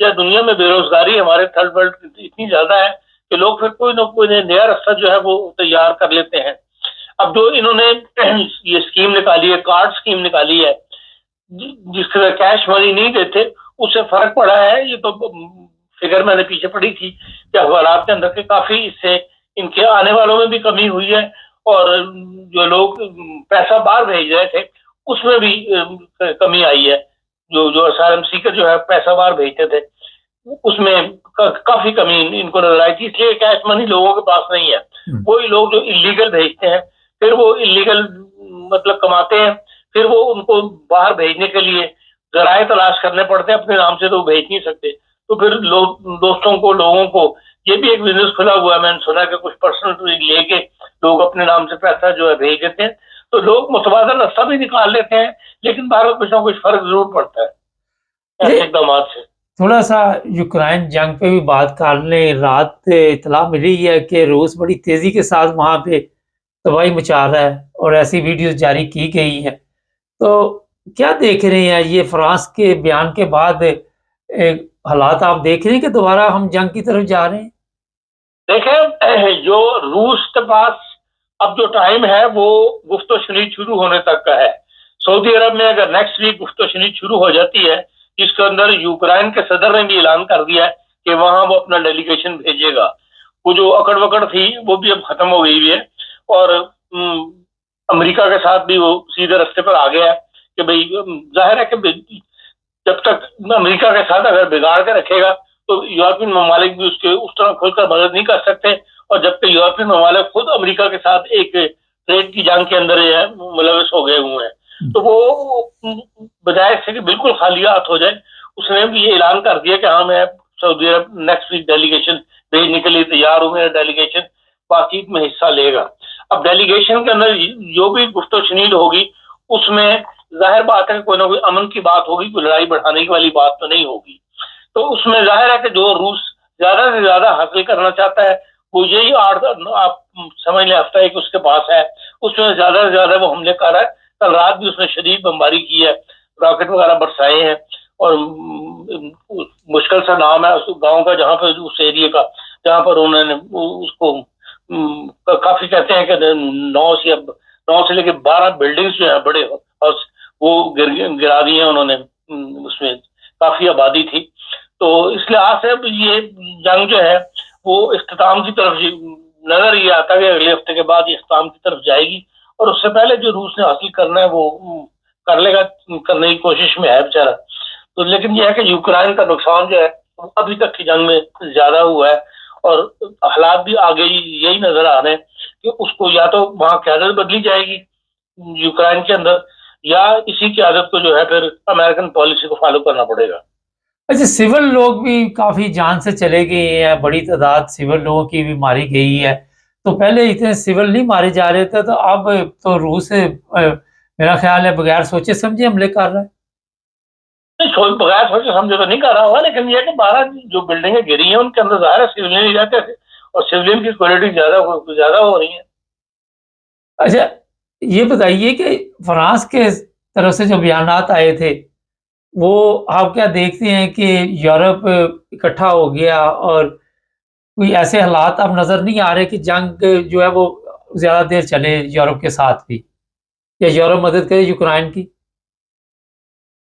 یا دنیا میں بے روزگاری ہمارے تھرڈ ورلڈ اتنی زیادہ ہے کہ لوگ پھر کوئی نہ کوئی نیا راستہ جو ہے وہ تیار کر لیتے ہیں. اب جو انہوں نے یہ اسکیم نکالی ہے، کارڈ اسکیم نکالی ہے، جس کا کیش منی نہیں دیتے، اس سے فرق پڑا ہے. یہ تو فگر میں نے پیچھے پڑی تھی کہ حوالات کے اندر کے کافی اس سے ان کے آنے والوں میں بھی کمی ہوئی ہے، اور جو لوگ پیسہ باہر بھیج رہے تھے اس میں بھی کمی آئی ہے. جو اسائلم سیکر جو ہے پیسہ باہر بھیجتے تھے اس میں کافی کمی ان کو نظر آئی تھی. اس لیے کیش منی لوگوں کے پاس نہیں ہے. وہی لوگ جو انلیگل بھیجتے ہیں پھر وہ انلیگل مطلب کماتے ہیں، پھر وہ ان کو باہر بھیجنے کے لیے ذرائع تلاش کرنے پڑتے ہیں، اپنے نام سے تو بھیج نہیں سکتے. تو پھر دوستوں کو، لوگوں کو یہ بھی ایک بزنس کھلا ہوا ہے. میں نے سنا کہ کچھ پرسنل لے کے لوگ اپنے نام سے پیسہ جو ہے بھیج دیتے ہیں، تو لوگ متبادل راستہ بھی نکال لیتے ہیں، لیکن باہر کچھ نہ کچھ فرق ضرور پڑتا ہے ایسے اقدامات سے. تھوڑا سا یوکرائن جنگ پہ بھی بات کر لیں. رات اطلاع ملی ہے کہ روس بڑی تیزی کے ساتھ وہاں پہ تباہی مچا رہا ہے اور ایسی ویڈیوز جاری کی گئی ہیں. تو کیا دیکھ رہے ہیں یہ فرانس کے بیان کے بعد حالات آپ دیکھ رہے ہیں کہ دوبارہ ہم جنگ کی طرف جا رہے ہیں؟ دیکھیں، جو روس کے پاس اب جو ٹائم ہے وہ گفت و شنید شروع ہونے تک کا ہے. سعودی عرب میں اگر نیکسٹ ویک گفت و شنید شروع ہو جاتی ہے، جس کے اندر یوکرائن کے صدر نے بھی اعلان کر دیا ہے کہ وہاں وہ اپنا ڈیلیگیشن بھیجے گا. وہ جو اکڑ وکڑ تھی وہ بھی اب ختم ہو گئی ہے، اور امریکہ کے ساتھ بھی وہ سیدھے رستے پر آ گیا ہے کہ بھئی ظاہر ہے کہ جب تک امریکہ کے ساتھ اگر بگاڑ کے رکھے گا تو یورپین ممالک بھی اس طرح کھل کر مدد نہیں کر سکتے. اور جب کہ یورپین ممالک خود امریکہ کے ساتھ ایک ٹریڈ کی جنگ کے اندر ملوث ہو گئے ہوئے ہیں، تو وہ بجائے سے کہ بالکل خالی ہاتھ ہو جائے، اس نے بھی یہ اعلان کر دیا کہ ہاں میں سعودی عرب نیکسٹ ویک ڈیلیگیشن بھیجنے کے لیے تیار ہوں. میرا ڈیلیگیشن بات چیت میں حصہ لے گا. اب ڈیلیگیشن کے اندر جو بھی گفت و شنید ہوگی اس میں ظاہر بات ہے کہ کوئی نہ کوئی امن کی بات ہوگی، کوئی لڑائی بڑھانے کی والی بات تو نہیں ہوگی. تو اس میں ظاہر ہے کہ جو روس زیادہ سے زیادہ حاصل کرنا چاہتا ہے وہ یہی آپ سمجھ لیں ہفتہ ایک اس کے پاس ہے، اس میں زیادہ سے زیادہ وہ حملے کر رہا ہے. کل رات بھی اس نے شدید بمباری کی ہے، راکٹ وغیرہ برسائے ہیں، اور مشکل سا نام ہے اس گاؤں کا جہاں پر اس ایریے کا جہاں پر انہوں نے اس کو کافی کہتے ہیں کہ 9 سے لے کے 12 بلڈنگز جو ہیں بڑے ہاؤس وہ گرا دی ہیں انہوں نے. اس میں کافی آبادی تھی. تو اس لحاظ سے یہ جنگ جو ہے وہ اختتام کی طرف نظر یہ آتا ہے کہ اگلے ہفتے کے بعد یہ اختتام کی طرف جائے گی، اور اس سے پہلے جو روس نے حاصل کرنا ہے وہ کر لے گا، کرنے کی کوشش میں ہے بیچارہ. تو لیکن یہ ہے کہ یوکرائن کا نقصان جو ہے ابھی تک کی جنگ میں زیادہ ہوا ہے، اور حالات بھی آگے یہی نظر آ رہے ہیں کہ اس کو یا تو وہاں قیادت بدلی جائے گی یوکرائن کے اندر، یا اسی قیادت کو جو ہے پھر امریکن پالیسی کو فالو کرنا پڑے گا. اچھا، سول لوگ بھی کافی جان سے چلے گئے ہیں، بڑی تعداد سول لوگوں کی بھی ماری گئی ہے. تو پہلے اتنے سول نہیں مارے جا رہے تھے، تو اب تو روس میرا خیال ہے بغیر سوچے سمجھے حملے کر رہا ہے. بغیر سوچے سمجھے تو نہیں کر رہا ہوگا، لیکن یہ کہ 12 جو بلڈنگیں گری ہیں ان کے اندر ظاہر ہے سیولین نہیں رہتے تھے، اور سیولین کی کوالٹی زیادہ ہو رہی ہے. اچھا، یہ بتائیے کہ فرانس کے طرف سے جو بیانات آئے تھے وہ آپ کیا دیکھتے ہیں کہ یورپ اکٹھا ہو گیا، اور کوئی ایسے حالات اب نظر نہیں آ رہے کہ جنگ جو ہے وہ زیادہ دیر چلے یورپ کے ساتھ بھی، یا یورپ مدد کرے یوکرائن کی؟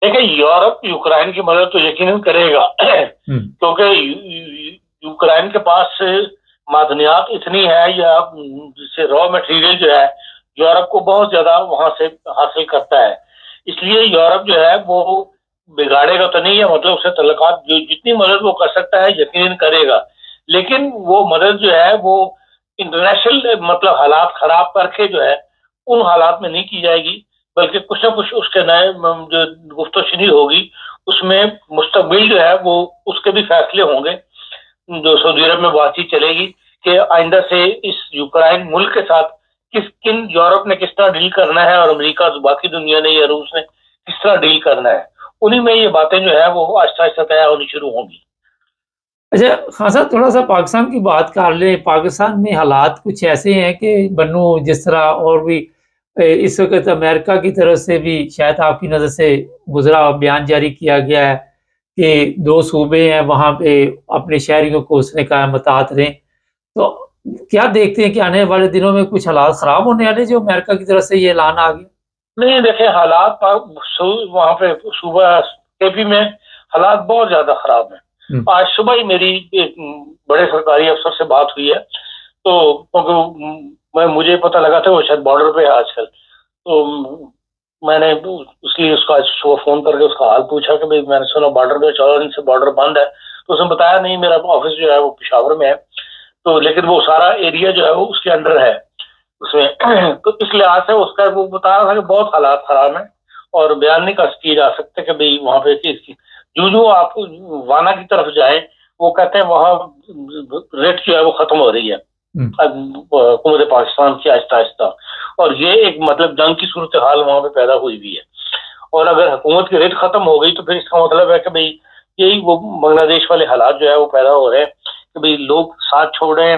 دیکھیں، یورپ یوکرائن کی مدد تو یقیناً کرے گا، کیونکہ یوکرائن کے پاس معدنیات اتنی ہے، یا جس سے را مٹیریل جو ہے یورپ کو بہت زیادہ وہاں سے حاصل کرتا ہے. اس لیے یورپ جو ہے وہ بگاڑے گا تو نہیں ہے، مطلب اسے تعلقات جو جتنی مدد وہ کر سکتا ہے یقیناً کرے گا، لیکن وہ مدد جو ہے وہ انٹرنیشنل مطلب حالات خراب کر کے جو ہے ان حالات میں نہیں کی جائے گی، بلکہ کچھ نہ کچھ اس کے نئے جو گفت و شنید ہوگی اس میں مستقبل جو ہے وہ اس کے بھی فیصلے ہوں گے. جو سعودی عرب میں بات چیت چلے گی کہ آئندہ سے اس یوکرائن ملک کے ساتھ کن یورپ نے کس طرح ڈیل کرنا ہے، اور امریکہ باقی دنیا نے یا روس نے کس طرح ڈیل کرنا ہے. انہی میں یہ باتیں جو ہے وہ آہستہ آہستہ طے ہونی شروع ہوں گی. اچھا خان صاحب، تھوڑا سا پاکستان کی بات کر لیں. پاکستان میں حالات کچھ ایسے ہیں کہ بنو جس طرح، اور بھی اس وقت امریکہ کی طرف سے بھی شاید آپ کی نظر سے گزرا بیان جاری کیا گیا ہے کہ 2 صوبے ہیں وہاں پہ اپنے شہریوں کو اس نے کہا متعہد رہیں، تو کیا دیکھتے ہیں کہ آنے والے دنوں میں کچھ حالات خراب ہونے والے جو امریکہ کی طرف سے یہ اعلان آ گیا؟ نہیں دیکھیں، حالات وہاں پہ صوبہ کے پی میں حالات بہت زیادہ خراب ہیں۔ آج صبح ہی میری ایک بڑے سرکاری افسر سے بات ہوئی ہے، تو کیونکہ مجھے پتہ لگا تھا وہ شاید بارڈر پہ ہے آج کل، تو میں نے اس لیے اس کا صبح فون کر کے اس کا حال پوچھا کہ بھائی میں نے سنا بارڈر پہ 14 دن سے بارڈر بند ہے، تو اس نے بتایا نہیں میرا آفس جو ہے وہ پشاور میں ہے، تو لیکن وہ سارا ایریا جو ہے وہ اس کے انڈر ہے اس میں، تو اس لحاظ سے اس کا وہ بتا رہا تھا کہ بہت حالات خراب ہیں اور بیان نہیں کیے جا سکتے کہ بھئی وہاں پہ چیز کی جو آپ وانا کی طرف جائیں وہ کہتے ہیں وہاں ریٹ جو ہے وہ ختم ہو رہی ہے حکومت پاکستان کی آہستہ آہستہ، اور یہ ایک مطلب جنگ کی صورتحال وہاں پہ پیدا ہوئی بھی ہے، اور اگر حکومت کی ریٹ ختم ہو گئی تو پھر اس کا مطلب ہے کہ بھئی یہی وہ بنگلہ دیش والے حالات جو ہے وہ پیدا ہو رہے ہیں کہ بھئی لوگ ساتھ چھوڑ رہے ہیں،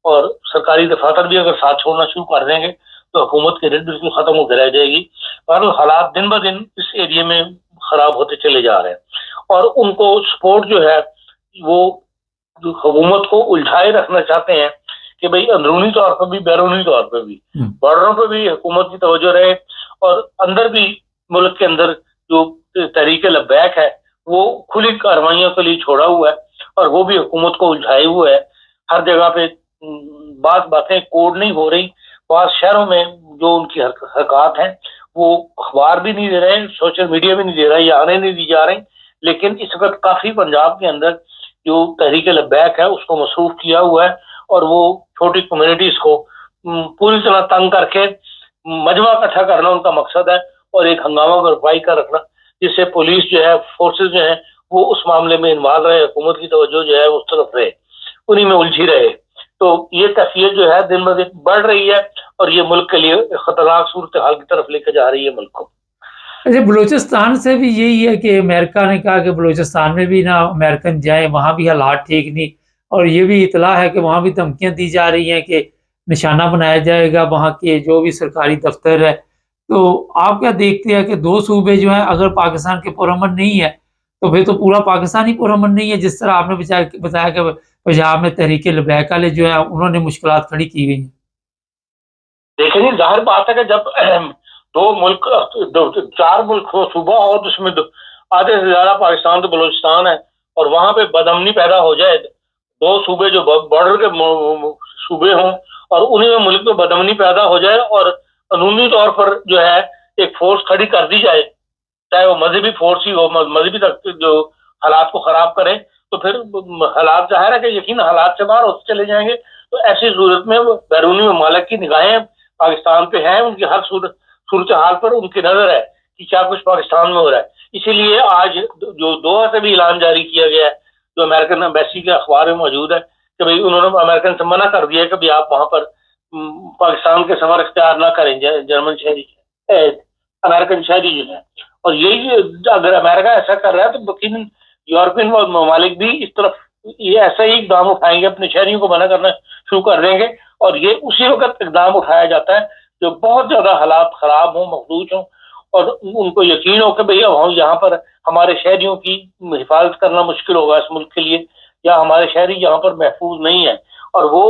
اور سرکاری دفاتر بھی اگر ساتھ چھوڑنا شروع کر دیں گے تو حکومت کی ریٹ بالکل ختم ہو کے رہ جائے گی، اور حالات دن بہ دن اس ایریے میں خراب ہوتے چلے جا رہے ہیں، اور ان کو سپورٹ جو ہے وہ حکومت کو الجھائے رکھنا چاہتے ہیں کہ بھئی اندرونی طور پر بھی بیرونی طور پر بھی بارڈروں پہ بھی حکومت کی توجہ رہے، اور اندر بھی ملک کے اندر جو تحریک لبیک ہے وہ کھلی کارروائیوں کے لیے چھوڑا ہوا ہے، اور وہ بھی حکومت کو الجھائے ہوئے ہے، ہر جگہ پہ بعض باتیں کوڈ نہیں ہو رہی، بعض شہروں میں جو ان کی حرکات ہیں وہ اخبار بھی نہیں دے رہے ہیں، سوشل میڈیا بھی نہیں دے رہا ہے، یا آنے نہیں دی جا رہی، لیکن اس وقت کافی پنجاب کے اندر جو تحریک لبیک ہے اس کو مصروف کیا ہوا ہے، اور وہ چھوٹی کمیونٹیز کو پوری طرح تنگ کر کے مجمع اکٹھا کرنا ان کا مقصد ہے، اور ایک ہنگامہ برپائی کر رکھنا جس سے پولیس جو ہے فورسز جو ہیں وہ اس معاملے میں انوالو رہے، حکومت کی توجہ جو ہے اس طرف رہے، انہی میں الجھی رہے، تو یہ کیفیت جو ہے دن بہ دن بڑھ رہی ہے، اور یہ ملک کے لیے خطرناک صورتحال کی طرف لے کے جا رہی ہے ملک کو۔ اچھا، بلوچستان سے بھی یہی ہے کہ امریکہ نے کہا کہ بلوچستان میں بھی نہ امریکن جائیں، وہاں بھی حالات ٹھیک نہیں، اور یہ بھی اطلاع ہے کہ وہاں بھی دھمکیاں دی جا رہی ہیں کہ نشانہ بنایا جائے گا وہاں کے جو بھی سرکاری دفتر ہے، تو آپ کیا دیکھتے ہیں کہ 2 صوبے جو ہیں اگر پاکستان کے پرامن نہیں ہے تو پھر تو پورا پاکستان ہی پرامن نہیں ہے، جس طرح آپ نے بتایا کہ پنجاب میں تحریک لبیک والے جو ہیں انہوں نے مشکلات کھڑی کی ہوئی ہیں۔ دیکھیں جی، ظاہر بات ہے کہ جب 2 ملک 4 ملک ہو صوبہ، اور اس میں آدھے سے زیادہ پاکستان تو بلوچستان ہے، اور وہاں پہ بدامنی پیدا ہو جائے، 2 صوبے جو بارڈر کے صوبے ہوں اور انہیں میں ملک میں بدامنی پیدا ہو جائے، اور قانونی طور پر جو ہے ایک فورس کھڑی کر دی جائے، چاہے وہ مذہبی فورس ہی ہو، مذہبی تک جو حالات کو خراب کرے، تو پھر حالات ظاہر ہے کہ یقین حالات سے باہر ہوتے چلے جائیں گے، تو ایسی صورت میں بیرونی ممالک کی نگاہیں پاکستان پہ ہیں، ان کی ہر صورتحال پر ان کی نظر ہے کہ کیا کچھ پاکستان میں ہو رہا ہے، اسی لیے آج جو دوحہ سے بھی اعلان جاری کیا گیا ہے جو امریکن ایمبیسی کے اخبار میں موجود ہے کہ بھئی انہوں نے امریکن سے منع کر دیا کہ آپ وہاں پر پاکستان کے سفر اختیار نہ کریں، جرمن شہری امریکن شہری جو ہے، اور یہی اگر امریکہ ایسا کر رہا ہے تو یقیناً یورپین ممالک بھی اس طرف یہ ایسا ہی اقدام اٹھائیں گے، اپنے شہریوں کو منع کرنا شروع کر دیں گے، اور یہ اسی وقت اقدام اٹھایا جاتا ہے جو بہت زیادہ حالات خراب ہوں، مخدوش ہوں، اور ان کو یقین ہو کہ بھئی یہاں پر ہمارے شہریوں کی حفاظت کرنا مشکل ہوگا اس ملک کے لیے، یا ہمارے شہری یہاں پر محفوظ نہیں ہیں، اور وہ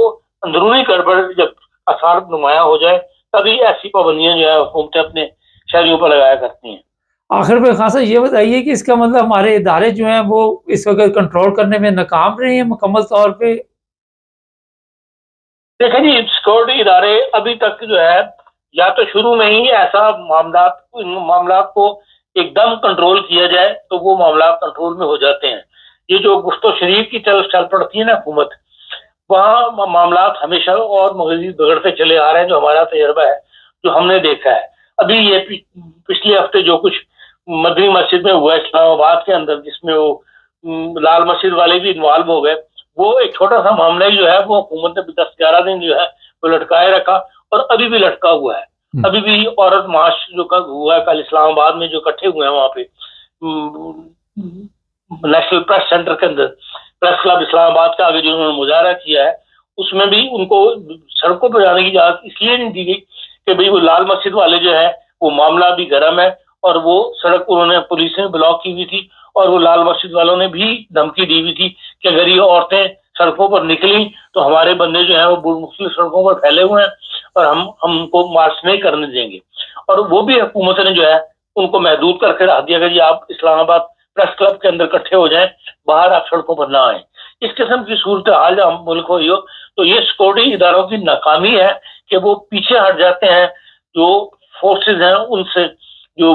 اندرونی گڑبڑ جب اثار نمایاں ہو جائے تبھی ایسی پابندیاں جو ہے حکومتیں اپنے شہریوں پر لگایا کرتی ہیں۔ آخر میں خاصا یہ بتائیے کہ اس کا مطلب ہمارے ادارے جو ہیں وہ اس وقت کنٹرول کرنے میں ناکام رہے ہیں مکمل طور پہ؟ دیکھیں جی، سیکورٹی ادارے ابھی تک جو ہے یا تو شروع میں ہی ایسا معاملات کو ایک دم کنٹرول کیا جائے تو وہ معاملات کنٹرول میں ہو جاتے ہیں، یہ جو گفت و شریف کی چل پڑتی ہے نا حکومت، وہاں معاملات ہمیشہ اور مزید بگڑتے چلے آ رہے ہیں، جو ہمارا تجربہ ہے، جو ہم نے دیکھا ہے۔ ابھی یہ پچھلے ہفتے جو کچھ مدنی مسجد میں ہوا اسلام آباد کے اندر، جس میں وہ لال مسجد والے بھی انوالو ہو گئے، وہ ایک چھوٹا سا معاملہ جو ہے وہ حکومت نے 10-11 دن جو ہے وہ لٹکائے رکھا، اور ابھی بھی لٹکا ہوا ہے۔ ابھی بھی عورت مارچ جو ہوا ہے کل اسلام آباد میں، جو اکٹھے ہوئے ہیں وہاں پہ نیشنل پریس سینٹر کے اندر، پریس کلب اسلام آباد کے آگے جو انہوں نے مظاہرہ کیا ہے، اس میں بھی ان کو سڑکوں پہ جانے کی اجازت اس لیے نہیں دی گئی کہ بھئی وہ لال مسجد والے جو ہے وہ معاملہ بھی گرم ہے، اور وہ سڑک انہوں نے پولیس نے بلاک کی ہوئی تھی، اور وہ لال مسجد والوں نے بھی دھمکی دی ہوئی تھی کہ اگر یہ عورتیں سڑکوں پر نکلی تو ہمارے بندے جو ہیں وہ مختلف سڑکوں پر پھیلے ہوئے ہیں اور ہم کو مارچ نہیں کرنے دیں گے. اور وہ بھی حکومت نے جو ہے ان کو محدود کر کے رکھ دیا کہ جی آپ اسلام آباد پریس کلب کے اندر اکٹھے ہو جائیں, باہر آپ سڑکوں پر نہ آئیں. اس قسم کی صورتحال جب ملک ہوئی ہو تو یہ سیکورٹی اداروں کی ناکامی ہے کہ وہ پیچھے ہٹ جاتے ہیں جو فورسز ہیں ان سے, جو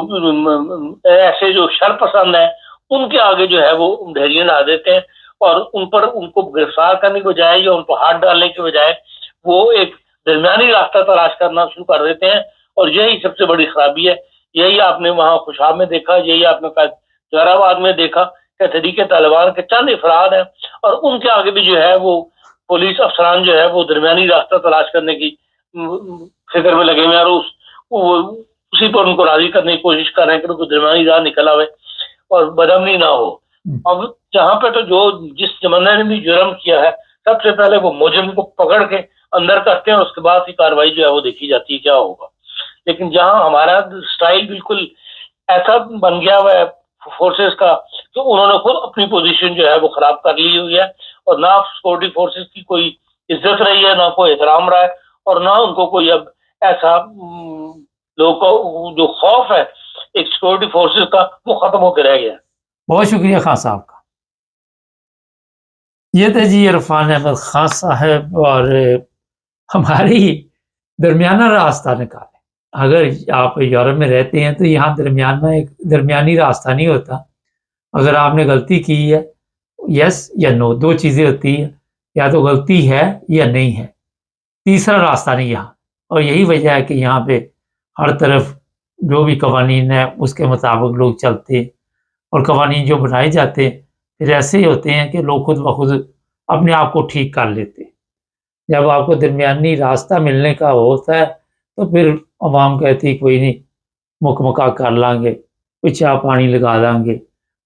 ایسے جو شر پسند ہیں ان کے آگے جو ہے وہ ڈھیریاں لا دیتے ہیں اور ان کو گرفتار کرنے کے بجائے یا ان کو ہاتھ ڈالنے کے بجائے وہ ایک درمیانی راستہ تلاش کرنا شروع کر دیتے ہیں. اور یہی سب سے بڑی خرابی ہے. یہی آپ نے وہاں خوشاب میں دیکھا, یہی آپ نے جلال آباد میں دیکھا کہ تحریک طالبان کے چند افراد ہیں اور ان کے آگے بھی جو ہے وہ پولیس افسران جو ہے وہ درمیانی راستہ تلاش کرنے کی فکر میں لگے ہوئے ہیں اور اسی پر ان کو راضی کرنے کی کوشش کر رہے ہیں کہ ان کو درمیانی راہ نکل آئے اور بدامنی نہ ہو. اب جہاں پہ تو جس زمانے نے بھی جرم کیا ہے سب سے پہلے وہ مجرم کو پکڑ کے اندر کرتے ہیں اور اس کے بعد کی کارروائی جو ہے وہ دیکھی جاتی ہے کیا ہوگا. لیکن جہاں ہمارا سٹائل بالکل ایسا بن گیا ہوا ہے فورسز کا کہ انہوں نے خود اپنی پوزیشن جو ہے وہ خراب کر لی ہوئی ہے اور نہ سیکورٹی فورسز کی کوئی عزت رہی ہے, نہ کوئی احترام رہا ہے اور نہ ان کو کوئی اب ایسا لوگوں کو جو خوف ہے ایک سیکورٹی فورسز کا وہ ختم ہو کے رہ گیا. بہت شکریہ خان صاحب کا. یہ تھے جی عرفان احمد خان صاحب اور ہماری درمیانہ راستہ نکالیں. اگر آپ یورپ میں رہتے ہیں تو یہاں درمیانی راستہ نہیں ہوتا. اگر آپ نے غلطی کی ہے یس یا نو, دو چیزیں ہوتی ہیں, یا تو غلطی ہے یا نہیں ہے, تیسرا راستہ نہیں یہاں. اور یہی وجہ ہے کہ یہاں پہ ہر طرف جو بھی قوانین ہیں اس کے مطابق لوگ چلتے ہیں اور قوانین جو بنائے جاتے ہیں پھر ایسے ہی ہوتے ہیں کہ لوگ خود بخود اپنے آپ کو ٹھیک کر لیتے ہیں. جب آپ کو درمیانی راستہ ملنے کا ہوتا ہے تو پھر عوام کہتی کوئی نہیں مکمکا کر لیں گے, کچھ چاہ پانی لگا دیں گے,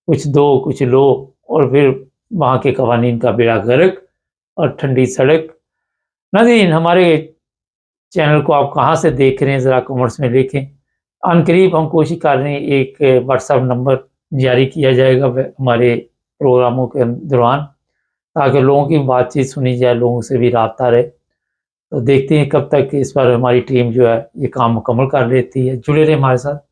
کچھ دو کچھ لو, اور پھر وہاں کے قوانین کا بیڑا غرق اور ٹھنڈی سڑک. ناظرین, ہمارے چینل کو آپ کہاں سے دیکھ رہے ہیں ذرا کمنٹس میں لکھیں. ان قریب ہم کوشش کر رہے ہیں ایک واٹس ایپ نمبر جاری کیا جائے گا ہمارے پروگراموں کے دوران تاکہ لوگوں کی بات چیت سنی جائے, لوگوں سے بھی رابطہ رہے. تو دیکھتے ہیں کب تک اس پر ہماری ٹیم جو ہے یہ کام مکمل کر لیتی ہے. جڑے رہے ہمارے ساتھ.